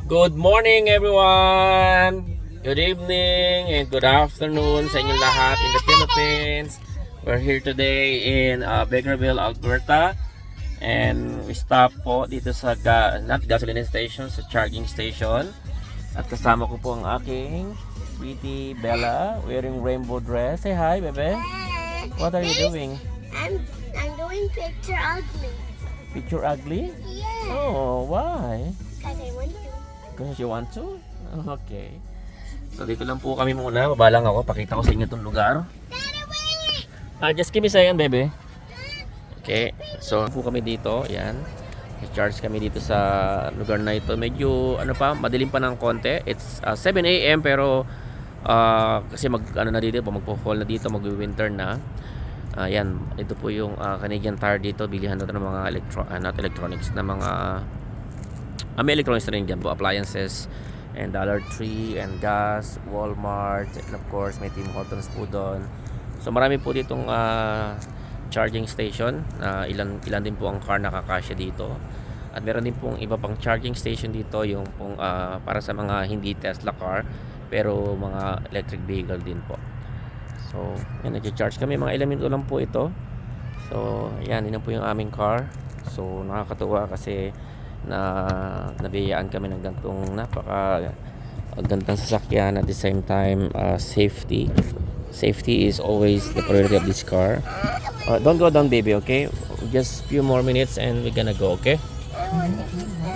Good morning everyone! Good evening and good afternoon sa inyong lahat in the Philippines. We're here today in Bakerville, Alberta. And we stop po dito sa not gasoline station, sa charging station. At kasama ko po ang aking sweetie Bella wearing rainbow dress. Say hi, bebe. What are you doing? I'm doing picture ugly. Picture ugly? Yeah. Oh, why? Because I want to. Because you want to? Okay. So dito lang po kami muna. Baba lang ako. Pakita ko sa inyo itong lugar. Just give me a second, baby. Okay. So po kami dito. Yan. I-charge kami dito sa lugar na ito. Medyo madilim pa ng konti. It's 7 AM pero kasi na dito, magpo-fall na dito, mag-winter na. Yan, ito po yung Canadian Tire dito. Bilihan natin ng mga not electronics na mga may electronics na rin dyan po, appliances and Dollar Tree and gas, Walmart, and of course may Tim Hortons po doon. So marami po ditong charging station. Ilan din po ang car nakakasya dito. At meron din pong iba pang charging station dito, yung pong para sa mga hindi Tesla car pero mga electric vehicle din po. So yan, nag-charge kami, mga ilang minuto lang po ito. So yan, yun po yung aming car. So nakakatuwa kasi nabiyayaan kami ng gantong gantang sasakyan. At the same time, safety is always the priority of this car. Don't go down, baby, okay? Just few more minutes and we're gonna go, okay?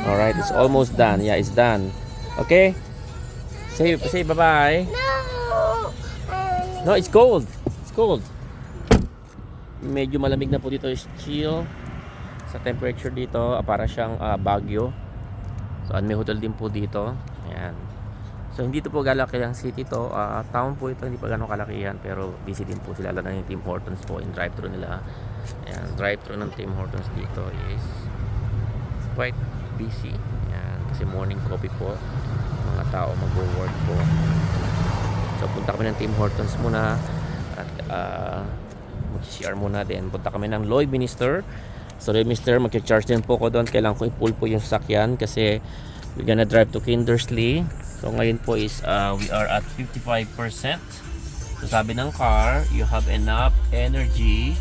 Alright, it's almost done. Yeah, it's done. Okay? Say bye-bye. No, it's cold. It's cold. Medyo malamig na po dito. Is chill sa temperature dito. Para siyang Baguio. So may hotel din po dito. Ayan. So hindi ito po kalakihan city to. Town po ito. Hindi pa gano'ng kalakihan. Pero busy din po sila. Lalo na yung Tim Hortons po. Yung drive-thru nila. Ayan. Drive-thru ng Tim Hortons dito is quite busy. Ayan. Kasi morning coffee po. Mga tao mag-work po. So punta kami ng Tim Hortons muna. At mag-CR muna din. Punta kami ng Lloydminster. So Lloydminster, mag-charge din po ko doon. Kailangan ko i-pull po yung sasakyan kasi we're gonna drive to Kindersley. So ngayon po is we are at 55%. So sabi ng car, you have enough energy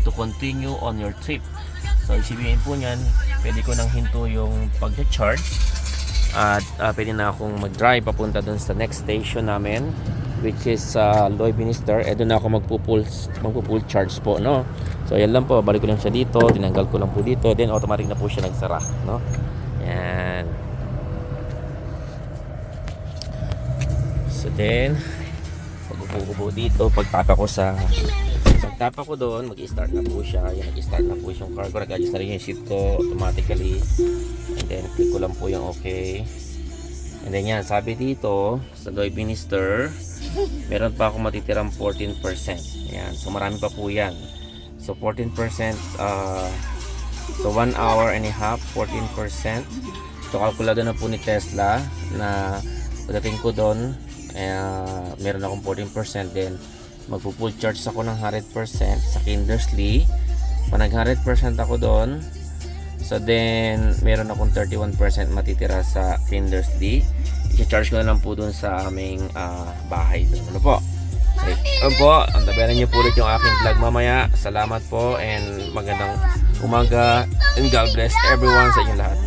to continue on your trip. So isipin po niyan, pwede ko nang hinto yung pag-charge. At pwede na akong mag-drive papunta doon sa next station namin, which is Lloydminster. Doon na ako magpo-full charge po, no? So yan lang po, balik ko lang siya dito, tinanggal ko lang po dito, then automatic na po siya nagsara, no? Yan. So then pag-upo ko dito, pagtapa ko doon, mag-start na po siya. Yan, nag-start na po yung car ko, nag-adjust na rin yung seat ko automatically. And then click ko lang po yung okay. And then yan, sabi dito sa Lloydminster, meron pa akong matitirang 14%. Yan, so marami pa po yan. So 14%, so 1 hour and a half, 14%. So kalkulado na po ni Tesla na pagdating ko doon, meron akong 14%. Then magpo-full charge ako ng 100% sa Kindersley. Pag nag 100% ako doon, so then meron akong 31% matitira sa Kindersley. I-charge ko na lang po doon sa aming bahay doon. Ano po? Okay. Ano po? Antabayanan niyo po ulit yung aking vlog mamaya. Salamat po and magandang umaga and God bless everyone sa inyong lahat.